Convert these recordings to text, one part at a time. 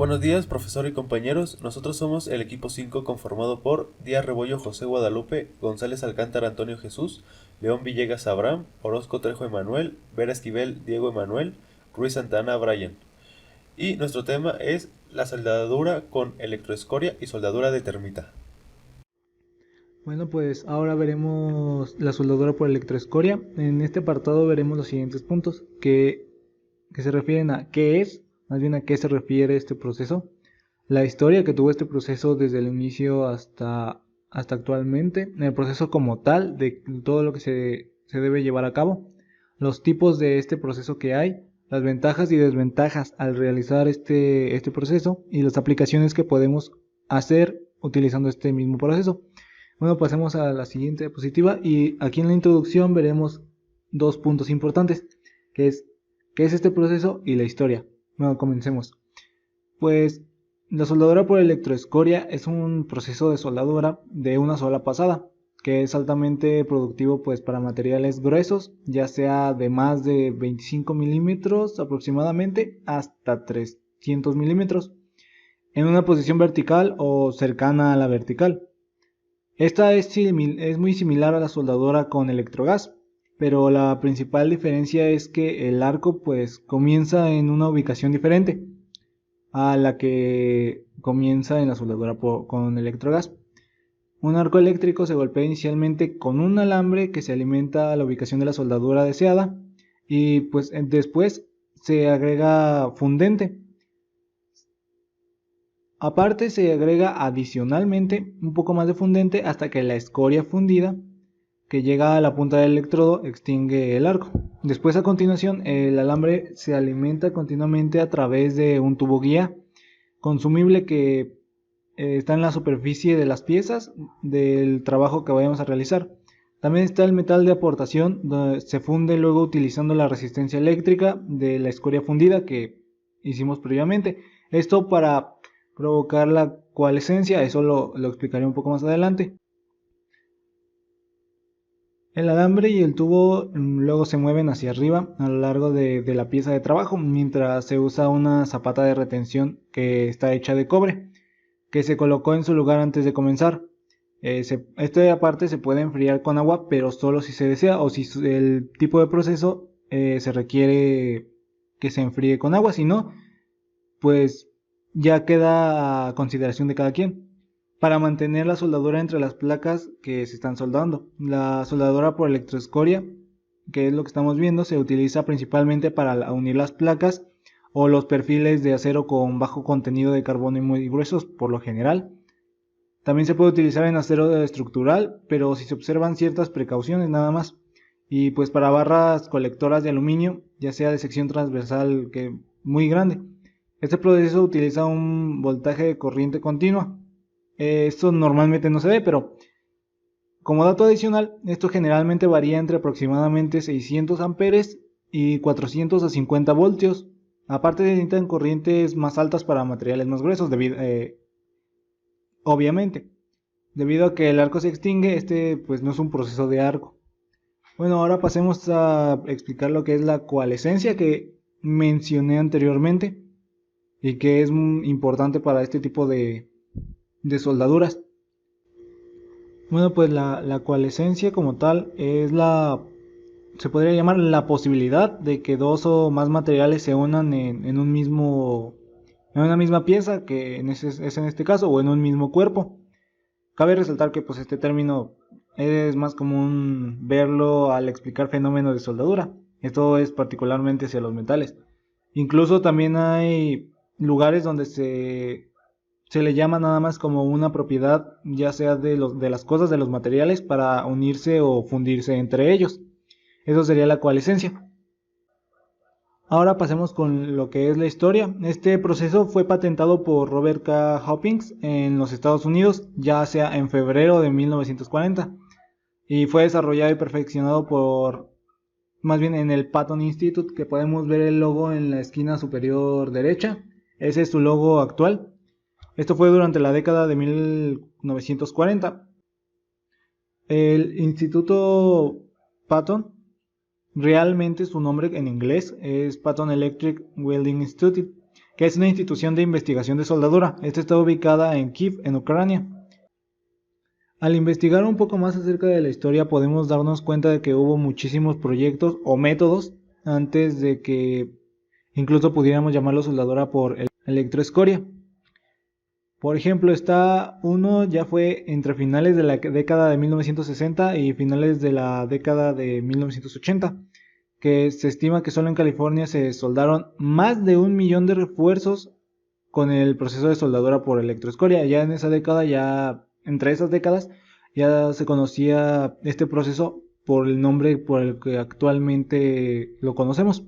Buenos días, profesor y compañeros. Nosotros somos el equipo 5 conformado por Díaz Rebollo José Guadalupe, González Alcántara Antonio Jesús, León Villegas Abraham, Orozco Trejo Emanuel, Vera Esquivel Diego Emanuel, Ruiz Santana Brian. Y nuestro tema es la soldadura con electroescoria y soldadura de termita. Bueno, pues ahora veremos la soldadura por electroescoria. En este apartado veremos los siguientes puntos que se refieren a qué es, más bien a qué se refiere este proceso, la historia que tuvo este proceso desde el inicio hasta actualmente, el proceso como tal, de todo lo que se debe llevar a cabo, los tipos de este proceso que hay, las ventajas y desventajas al realizar este proceso y las aplicaciones que podemos hacer utilizando este mismo proceso. Bueno, pasemos a la siguiente diapositiva y aquí en la introducción veremos dos puntos importantes, que es qué es este proceso y la historia. Bueno, comencemos. Pues la soldadura por electroescoria es un proceso de soldadura de una sola pasada, que es altamente productivo pues para materiales gruesos, ya sea de más de 25 milímetros aproximadamente hasta 300 milímetros, en una posición vertical o cercana a la vertical. Esta es muy similar a la soldadura con electrogas, pero la principal diferencia es que el arco pues comienza en una ubicación diferente a la que comienza en la soldadura con electrogas. Un arco eléctrico se golpea inicialmente con un alambre que se alimenta a la ubicación de la soldadura deseada y pues después se agrega fundente. Aparte se agrega adicionalmente un poco más de fundente hasta que la escoria fundida que llega a la punta del electrodo extingue el arco. Después a continuación el alambre se alimenta continuamente a través de un tubo guía consumible que está en la superficie de las piezas del trabajo que vayamos a realizar. También está el metal de aportación donde se funde luego utilizando la resistencia eléctrica de la escoria fundida que hicimos previamente. Esto para provocar la coalescencia, eso lo explicaré un poco más adelante. El alambre y el tubo luego se mueven hacia arriba a lo largo de la pieza de trabajo mientras se usa una zapata de retención que está hecha de cobre que se colocó en su lugar antes de comenzar. Esta parte se puede enfriar con agua, pero solo si se desea o si el tipo de proceso se requiere que se enfríe con agua. Si no, pues ya queda a consideración de cada quien. Para mantener la soldadura entre las placas que se están soldando, la soldadura por electroescoria, que es lo que estamos viendo, se utiliza principalmente para unir las placas o los perfiles de acero con bajo contenido de carbono y muy gruesos por lo general. También se puede utilizar en acero estructural, pero si se observan ciertas precauciones nada más. Y pues para barras colectoras de aluminio, ya sea de sección transversal que muy grande. Este proceso utiliza un voltaje de corriente continua. Esto normalmente no se ve, pero como dato adicional, esto generalmente varía entre aproximadamente 600 amperes y 450 voltios. Aparte necesitan corrientes más altas para materiales más gruesos, obviamente. Debido a que el arco se extingue, este pues no es un proceso de arco. Bueno, ahora pasemos a explicar lo que es la coalescencia que mencioné anteriormente y que es importante para este tipo de soldaduras. Bueno, pues la coalescencia como tal es se podría llamar la posibilidad de que dos o más materiales se unan en un en una misma pieza, que es en este caso, o en un mismo cuerpo. Cabe resaltar que pues este término es más común verlo al explicar fenómenos de soldadura. Esto es particularmente hacia los metales. Incluso también hay lugares donde se le llama nada más como una propiedad, ya sea de las cosas, de los materiales, para unirse o fundirse entre ellos. Eso sería la coalescencia. Ahora pasemos con lo que es la historia. Este proceso fue patentado por Robert K. Hopkins en los Estados Unidos, ya sea en febrero de 1940, y fue desarrollado y perfeccionado más bien en el Patton Institute, que podemos ver el logo en la esquina superior derecha. Ese es su logo actual. Esto fue durante la década de 1940. El Instituto Patton, realmente su nombre en inglés es Patton Electric Welding Institute, que es una institución de investigación de soldadura. Esta está ubicada en Kiev, en Ucrania. Al investigar un poco más acerca de la historia podemos darnos cuenta de que hubo muchísimos proyectos o métodos antes de que incluso pudiéramos llamarlo soldadura por electroescoria. Por ejemplo, uno ya fue entre finales de la década de 1960 y finales de la década de 1980, que se estima que solo en California se soldaron más de 1 millón de refuerzos con el proceso de soldadura por electroescoria. Ya en esa década, entre esas décadas, ya se conocía este proceso por el nombre por el que actualmente lo conocemos.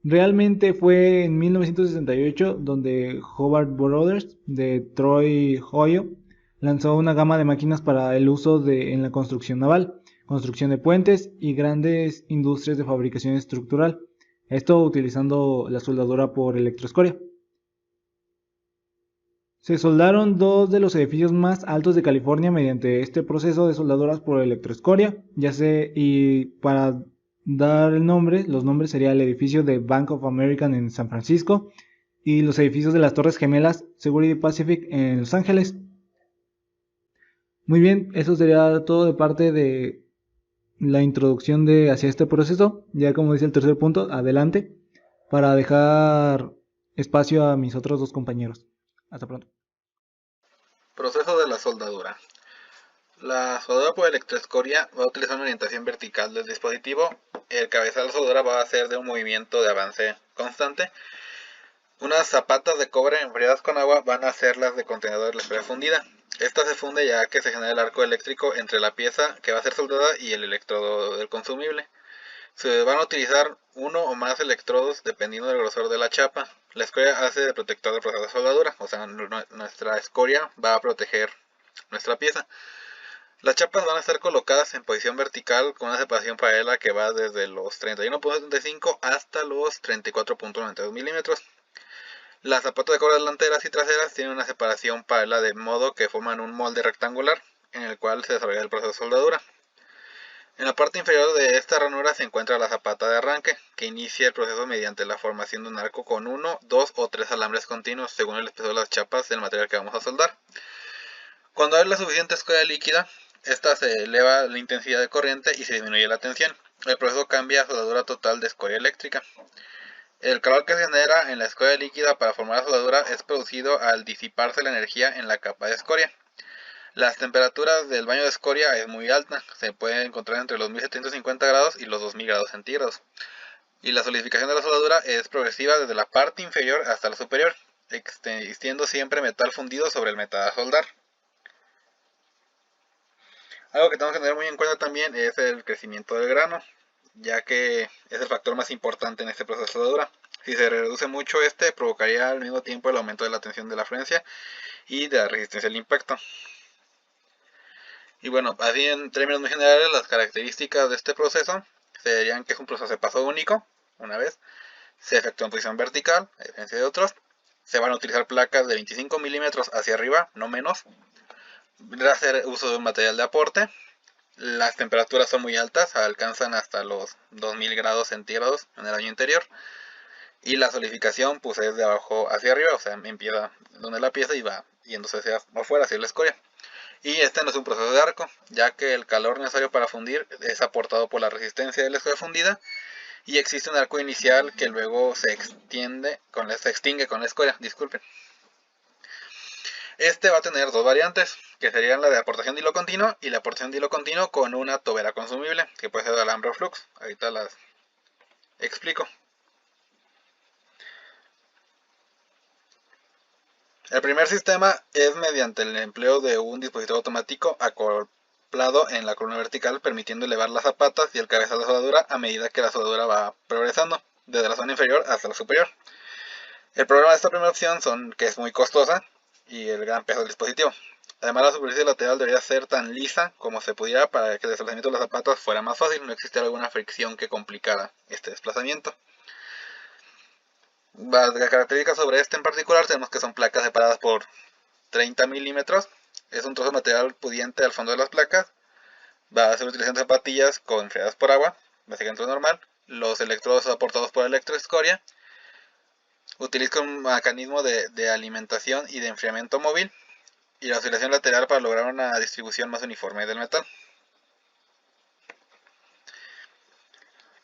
Realmente fue en 1968 donde Hobart Brothers de Troy, Ohio, lanzó una gama de máquinas para el uso en la construcción naval, construcción de puentes y grandes industrias de fabricación estructural. Esto utilizando la soldadura por electroescoria. Se soldaron dos de los edificios más altos de California mediante este proceso de soldaduras por electroescoria, y para dar los nombres sería el edificio de Bank of America en San Francisco y los edificios de las Torres Gemelas Security Pacific en Los Ángeles. Muy bien, eso sería todo de parte de la introducción hacia este proceso. Ya como dice el tercer punto, adelante, para dejar espacio a mis otros dos compañeros. Hasta pronto. Proceso de la soldadura. La soldadura por electroescoria va a utilizar una orientación vertical del dispositivo. El cabezal de la soldadura va a ser de un movimiento de avance constante. Unas zapatas de cobre enfriadas con agua van a ser las de contenedor de la esfera fundida. Esta se funde ya que se genera el arco eléctrico entre la pieza que va a ser soldada y el electrodo del consumible. Se van a utilizar uno o más electrodos dependiendo del grosor de la chapa. La escoria hace de protector del proceso de soldadura, o sea, nuestra escoria va a proteger nuestra pieza. Las chapas van a estar colocadas en posición vertical con una separación paralela que va desde los 31.75 hasta los 34.92 milímetros. Las zapatas de cobre delanteras y traseras tienen una separación paralela de modo que forman un molde rectangular en el cual se desarrolla el proceso de soldadura. En la parte inferior de esta ranura se encuentra la zapata de arranque, que inicia el proceso mediante la formación de un arco con 1, 2 o 3 alambres continuos según el espesor de las chapas del material que vamos a soldar. Cuando hay la suficiente escoria líquida, esta se eleva la intensidad de corriente y se disminuye la tensión. El proceso cambia a soldadura total de escoria eléctrica. El calor que se genera en la escoria líquida para formar la soldadura es producido al disiparse la energía en la capa de escoria. Las temperaturas del baño de escoria es muy alta, se puede encontrar entre los 1750 grados y los 2000 grados centígrados. Y la solidificación de la soldadura es progresiva desde la parte inferior hasta la superior, existiendo siempre metal fundido sobre el metal a soldar. Algo que tenemos que tener muy en cuenta también es el crecimiento del grano, ya que es el factor más importante en este proceso de soldadura. Si se reduce mucho provocaría al mismo tiempo el aumento de la tensión de la frecuencia y de la resistencia al impacto. Y bueno, así en términos muy generales, las características de este proceso serían que es un proceso de paso único, una vez, se efectúa en posición vertical, a diferencia de otros, se van a utilizar placas de 25 milímetros hacia arriba, no menos, va a hacer uso de un material de aporte, las temperaturas son muy altas, alcanzan hasta los 2000 grados centígrados en el año interior, y la solidificación pues es de abajo hacia arriba, o sea, empieza donde la pieza y va yéndose hacia afuera, hacia la escoria. Y este no es un proceso de arco, ya que el calor necesario para fundir es aportado por la resistencia de la escoria fundida y existe un arco inicial que luego se extingue con la escoria, disculpen. Este va a tener dos variantes, que serían la de aportación de hilo continuo y la aportación de hilo continuo con una tobera consumible, que puede ser de alambre o flux. Ahorita las explico. El primer sistema es mediante el empleo de un dispositivo automático acoplado en la columna vertical, permitiendo elevar las zapatas y el cabezal de soldadura a medida que la soldadura va progresando, desde la zona inferior hasta la superior. El problema de esta primera opción que es muy costosa y el gran peso del dispositivo. Además, la superficie lateral debería ser tan lisa como se pudiera para que el desplazamiento de las zapatas fuera más fácil, no existe alguna fricción que complicara este desplazamiento. Las características sobre este en particular tenemos que son placas separadas por 30 milímetros. Es un trozo de material pudiente al fondo de las placas. Va a ser utilización de zapatillas enfriadas por agua, básicamente normal. Los electrodos aportados por electroescoria. Utiliza un mecanismo de alimentación y de enfriamiento móvil y la oscilación lateral para lograr una distribución más uniforme del metal.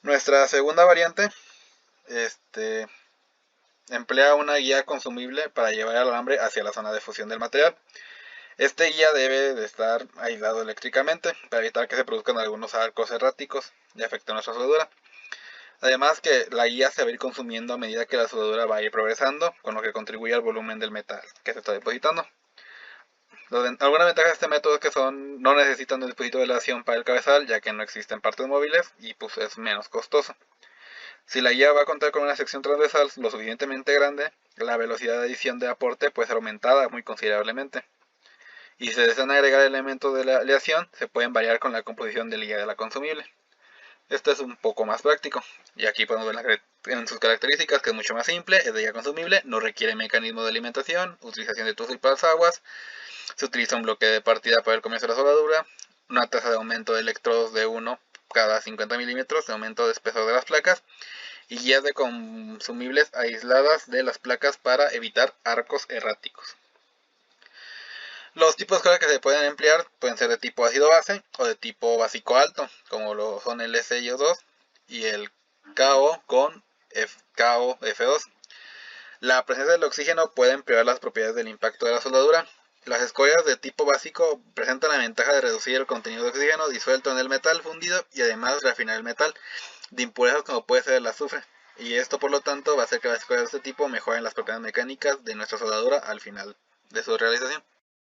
Nuestra segunda variante emplea una guía consumible para llevar el alambre hacia la zona de fusión del material. Este guía debe de estar aislado eléctricamente para evitar que se produzcan algunos arcos erráticos y afecten nuestra soldadura. Además que la guía se va a ir consumiendo a medida que la soldadura va a ir progresando, con lo que contribuye al volumen del metal que se está depositando. Algunas ventajas de este método es que no necesitan un dispositivo de aleación para el cabezal, ya que no existen partes móviles y pues es menos costoso. Si la guía va a contar con una sección transversal lo suficientemente grande, la velocidad de adición de aporte puede ser aumentada muy considerablemente. Y si se desean agregar elementos de la aleación, se pueden variar con la composición del guía de la consumible. Esto es un poco más práctico, y aquí podemos ver en sus características que es mucho más simple, es de guía consumible, no requiere mecanismo de alimentación, utilización de tuzos y pasaguas, se utiliza un bloque de partida para el comienzo de la soldadura, una tasa de aumento de electrodos de 1 cada 50 milímetros de aumento de espesor de las placas, y guías de consumibles aisladas de las placas para evitar arcos erráticos. Los tipos de cola que se pueden emplear pueden ser de tipo ácido base o de tipo básico alto, como lo son el SiO2 y el KO con KOF2. La presencia del oxígeno puede empeorar las propiedades del impacto de la soldadura. Las escorias de tipo básico presentan la ventaja de reducir el contenido de oxígeno disuelto en el metal fundido y además refinar el metal de impurezas como puede ser el azufre. Y esto por lo tanto va a hacer que las escorias de este tipo mejoren las propiedades mecánicas de nuestra soldadura al final de su realización.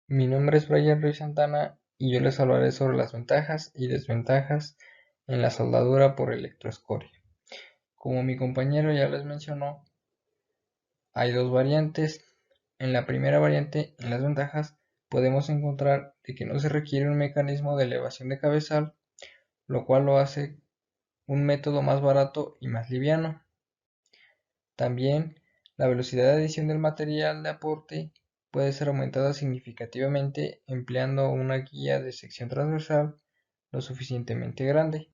Mi nombre es Brian Ruiz Santana y yo les hablaré sobre las ventajas y desventajas en la soldadura por electroescoria. Como mi compañero ya les mencionó, hay dos variantes. En la primera variante, en las ventajas, podemos encontrar de que no se requiere un mecanismo de elevación de cabezal, lo cual lo hace un método más barato y más liviano. También, la velocidad de adición del material de aporte puede ser aumentada significativamente empleando una guía de sección transversal lo suficientemente grande.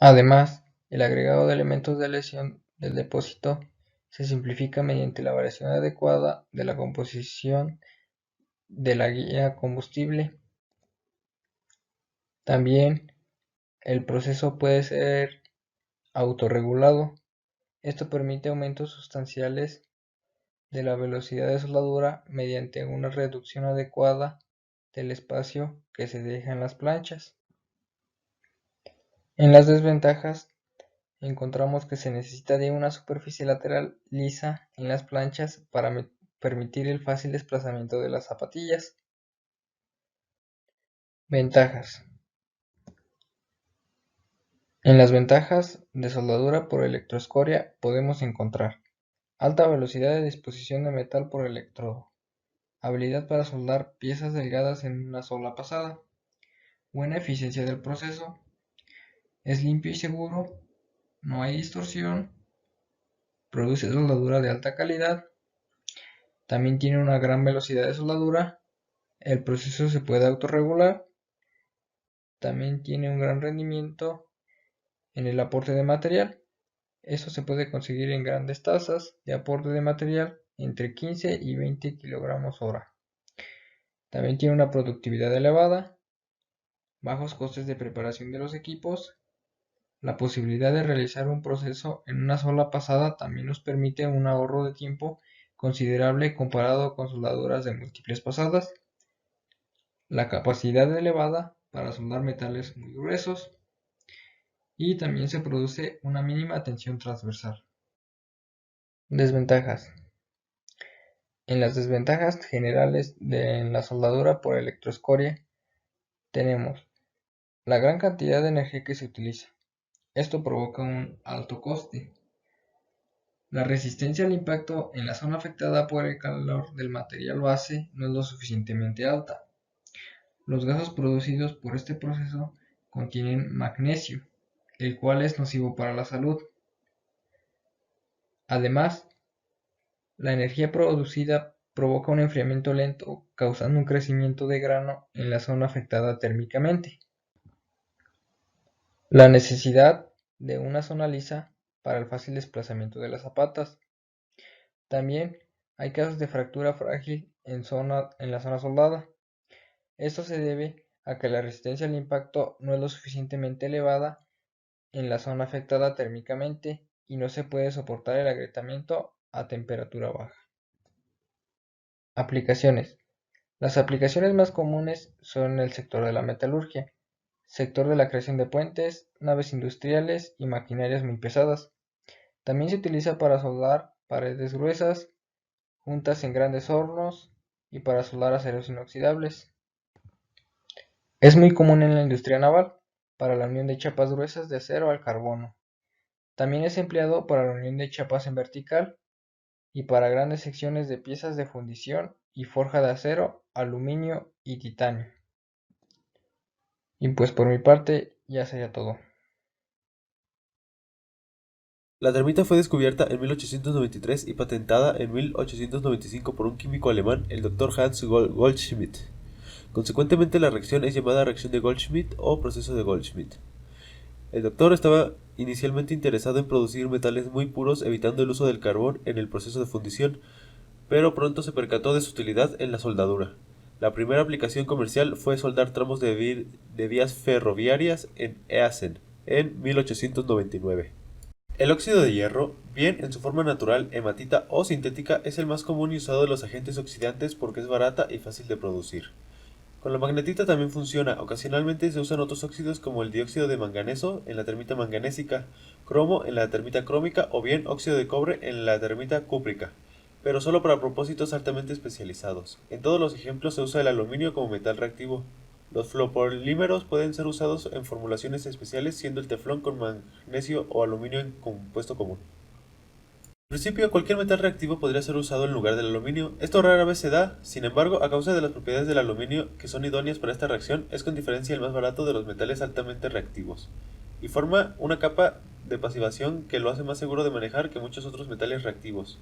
Además, el agregado de elementos de aleación del depósito se simplifica mediante la variación adecuada de la composición de la guía combustible. También, el proceso puede ser autorregulado. Esto permite aumentos sustanciales de la velocidad de soldadura mediante una reducción adecuada del espacio que se deja en las planchas. En las desventajas encontramos que se necesita de una superficie lateral lisa en las planchas para permitir el fácil desplazamiento de las zapatillas. Ventajas. En las ventajas de soldadura por electroescoria podemos encontrar alta velocidad de disposición de metal por electrodo, habilidad para soldar piezas delgadas en una sola pasada, buena eficiencia del proceso, es limpio y seguro, no hay distorsión, produce soldadura de alta calidad, también tiene una gran velocidad de soldadura, el proceso se puede autorregular, también tiene un gran rendimiento en el aporte de material. Eso se puede conseguir en grandes tasas de aporte de material entre 15 y 20 kilogramos hora. También tiene una productividad elevada, bajos costes de preparación de los equipos. La posibilidad de realizar un proceso en una sola pasada también nos permite un ahorro de tiempo considerable comparado con soldaduras de múltiples pasadas. La capacidad elevada para soldar metales muy gruesos. Y también se produce una mínima tensión transversal. Desventajas. En las desventajas generales de la soldadura por electroescoria tenemos la gran cantidad de energía que se utiliza. Esto provoca un alto coste. La resistencia al impacto en la zona afectada por el calor del material base no es lo suficientemente alta. Los gases producidos por este proceso contienen magnesio, el cual es nocivo para la salud. Además, la energía producida provoca un enfriamiento lento, causando un crecimiento de grano en la zona afectada térmicamente. La necesidad de una zona lisa para el fácil desplazamiento de las zapatas. También hay casos de fractura frágil en la zona soldada. Esto se debe a que la resistencia al impacto no es lo suficientemente elevada en la zona afectada térmicamente y no se puede soportar el agrietamiento a temperatura baja. Aplicaciones. Las aplicaciones más comunes son en el sector de la metalurgia, sector de la creación de puentes, naves industriales y maquinarias muy pesadas. También se utiliza para soldar paredes gruesas, juntas en grandes hornos y para soldar aceros inoxidables. Es muy común en la industria naval, para la unión de chapas gruesas de acero al carbono. También es empleado para la unión de chapas en vertical y para grandes secciones de piezas de fundición y forja de acero, aluminio y titanio. Y pues por mi parte ya sería todo. La termita fue descubierta en 1893 y patentada en 1895 por un químico alemán, el Dr. Hans Goldschmidt. Consecuentemente, la reacción es llamada reacción de Goldschmidt o proceso de Goldschmidt. El doctor estaba inicialmente interesado en producir metales muy puros, evitando el uso del carbón en el proceso de fundición, pero pronto se percató de su utilidad en la soldadura. La primera aplicación comercial fue soldar tramos de vías ferroviarias en Easen, en 1899. El óxido de hierro, bien en su forma natural, hematita o sintética, es el más común y usado de los agentes oxidantes porque es barata y fácil de producir. Con la magnetita también funciona. Ocasionalmente se usan otros óxidos como el dióxido de manganeso en la termita manganésica, cromo en la termita crómica o bien óxido de cobre en la termita cúprica, pero solo para propósitos altamente especializados. En todos los ejemplos se usa el aluminio como metal reactivo. Los fluopolímeros pueden ser usados en formulaciones especiales, siendo el teflón con magnesio o aluminio en compuesto común. En principio, cualquier metal reactivo podría ser usado en lugar del aluminio. Esto rara vez se da, sin embargo, a causa de las propiedades del aluminio que son idóneas para esta reacción, es con diferencia el más barato de los metales altamente reactivos, y forma una capa de pasivación que lo hace más seguro de manejar que muchos otros metales reactivos.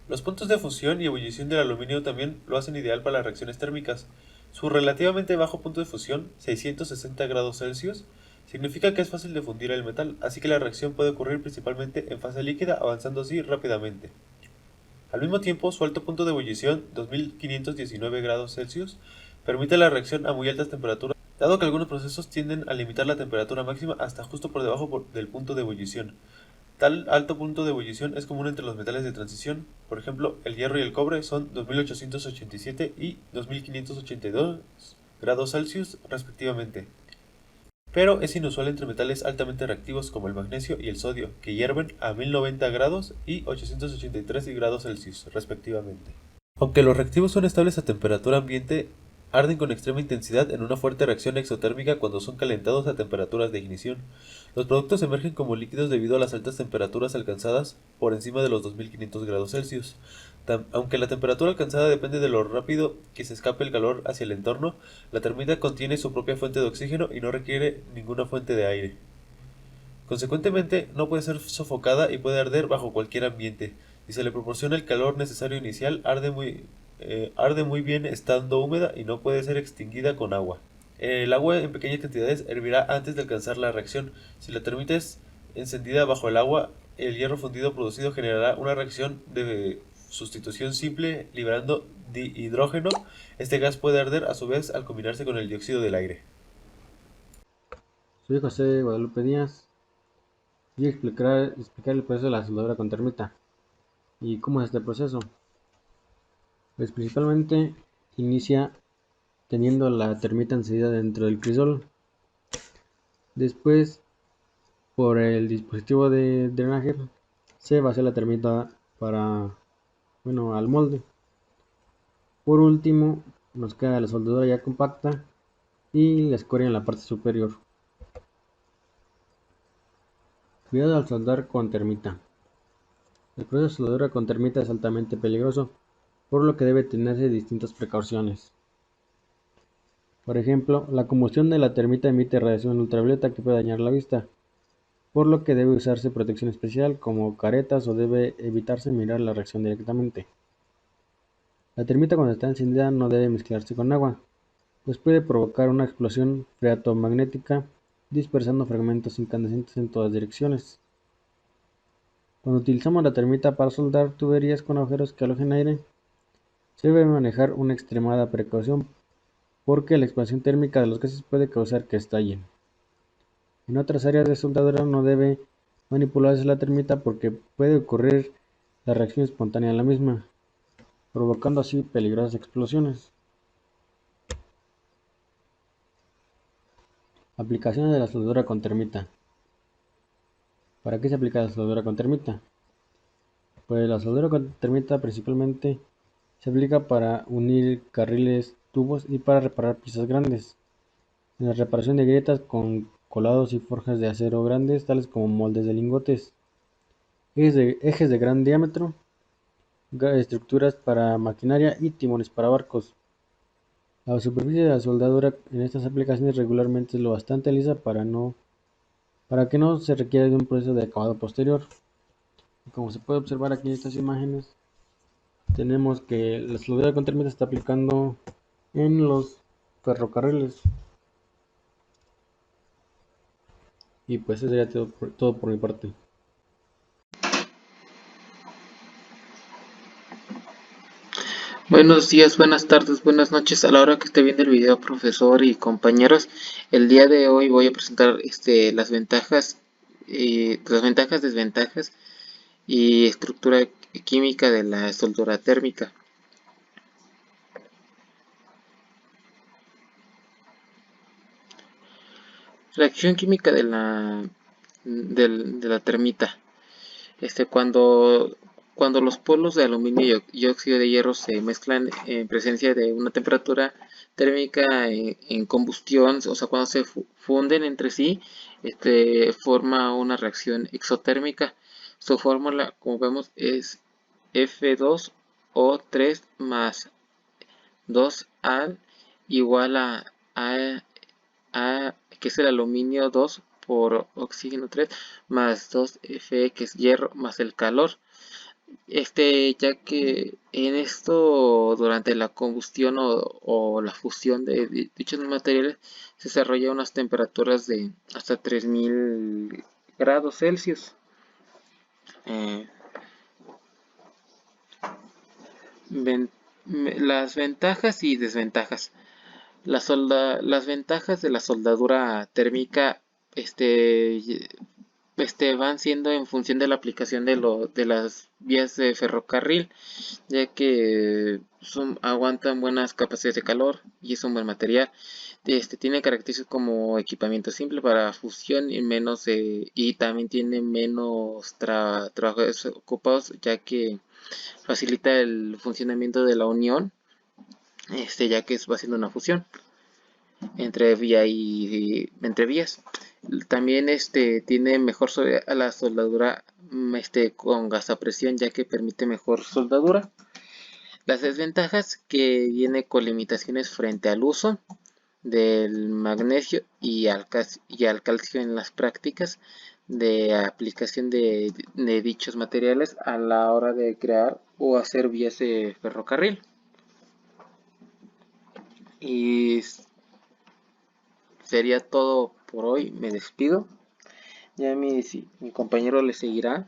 Los puntos de fusión y ebullición del aluminio también lo hacen ideal para las reacciones térmicas. Su relativamente bajo punto de fusión, 660 grados Celsius, significa que es fácil de fundir el metal, así que la reacción puede ocurrir principalmente en fase líquida, avanzando así rápidamente. Al mismo tiempo, su alto punto de ebullición, 2519 grados Celsius, permite la reacción a muy altas temperaturas, dado que algunos procesos tienden a limitar la temperatura máxima hasta justo por debajo del punto de ebullición. Tal alto punto de ebullición es común entre los metales de transición. Por ejemplo, el hierro y el cobre son 2887 y 2582 grados Celsius respectivamente. Pero es inusual entre metales altamente reactivos como el magnesio y el sodio, que hierven a 1090 grados y 883 grados Celsius respectivamente. Aunque los reactivos son estables a temperatura ambiente, arden con extrema intensidad en una fuerte reacción exotérmica cuando son calentados a temperaturas de ignición. Los productos emergen como líquidos debido a las altas temperaturas alcanzadas por encima de los 2500 grados Celsius. Aunque la temperatura alcanzada depende de lo rápido que se escape el calor hacia el entorno, la termita contiene su propia fuente de oxígeno y no requiere ninguna fuente de aire. Consecuentemente, no puede ser sofocada y puede arder bajo cualquier ambiente. Si se le proporciona el calor necesario inicial, arde muy bien estando húmeda y no puede ser extinguida con agua. El agua en pequeñas cantidades hervirá antes de alcanzar la reacción. Si la termita es encendida bajo el agua, el hierro fundido producido generará una reacción de sustitución simple liberando dihidrógeno. Este gas puede arder a su vez al combinarse con el dióxido del aire. Soy José Guadalupe Díaz y explicar el proceso de la soldadura con termita. ¿Y cómo es este proceso? Pues principalmente inicia teniendo la termita encendida dentro del crisol. Después, por el dispositivo de drenaje, se vacía la termita al molde. Por último, nos queda la soldadura ya compacta y la escoria en la parte superior. Cuidado al soldar con termita. El proceso de soldadura con termita es altamente peligroso, por lo que debe tenerse distintas precauciones. Por ejemplo, la combustión de la termita emite radiación ultravioleta que puede dañar la vista, por lo que debe usarse protección especial como caretas o debe evitarse mirar la reacción directamente. La termita cuando está encendida no debe mezclarse con agua, pues puede provocar una explosión freatomagnética dispersando fragmentos incandescentes en todas direcciones. Cuando utilizamos la termita para soldar tuberías con agujeros que alojen aire, se debe manejar una extremada precaución porque la expansión térmica de los gases puede causar que estallen. En otras áreas de soldadura no debe manipularse la termita porque puede ocurrir la reacción espontánea en la misma, provocando así peligrosas explosiones. Aplicaciones de la soldadura con termita. ¿Para qué se aplica la soldadura con termita? Pues la soldadura con termita principalmente se aplica para unir carriles, tubos y para reparar piezas grandes. En la reparación de grietas con colados y forjas de acero grandes, tales como moldes de lingotes, ejes de gran diámetro, estructuras para maquinaria y timones para barcos. La superficie de la soldadura en estas aplicaciones regularmente es lo bastante lisa para que no se requiera de un proceso de acabado posterior. Como se puede observar aquí en estas imágenes, tenemos que la soldadura con termita se está aplicando en los ferrocarriles. Y pues eso sería todo por mi parte. Buenos días, buenas tardes, buenas noches a la hora que esté viendo el video, profesor y compañeros. El día de hoy voy a presentar las ventajas, desventajas y estructura química de la soldadura térmica. Reacción química de la termita. Cuando los polos de aluminio y óxido de hierro se mezclan en presencia de una temperatura térmica en combustión, o sea, cuando se funden entre sí, forma una reacción exotérmica. Su fórmula, como vemos, es F2O3 más 2Al igual a que es el aluminio 2 por oxígeno 3 más 2Fe que es hierro más el calor. Ya que en esto durante la combustión o la fusión de dichos materiales se desarrolla unas temperaturas de hasta 3000 grados Celsius. Eh, las ventajas y desventajas. Las ventajas de la soldadura térmica van siendo en función de la aplicación de las vías de ferrocarril, ya que aguantan buenas capacidades de calor y es un buen material. Tiene características como equipamiento simple para fusión y también tiene menos trabajadores ocupados, ya que facilita el funcionamiento de la unión, ya que va haciendo una fusión entre vías. También tiene mejor a la soldadura con gas a presión, ya que permite mejor soldadura. Las desventajas que viene con limitaciones frente al uso del magnesio y al calcio en las prácticas de aplicación de dichos materiales a la hora de crear o hacer vías de ferrocarril. Y sería todo por hoy, me despido. Ya mi compañero le seguirá.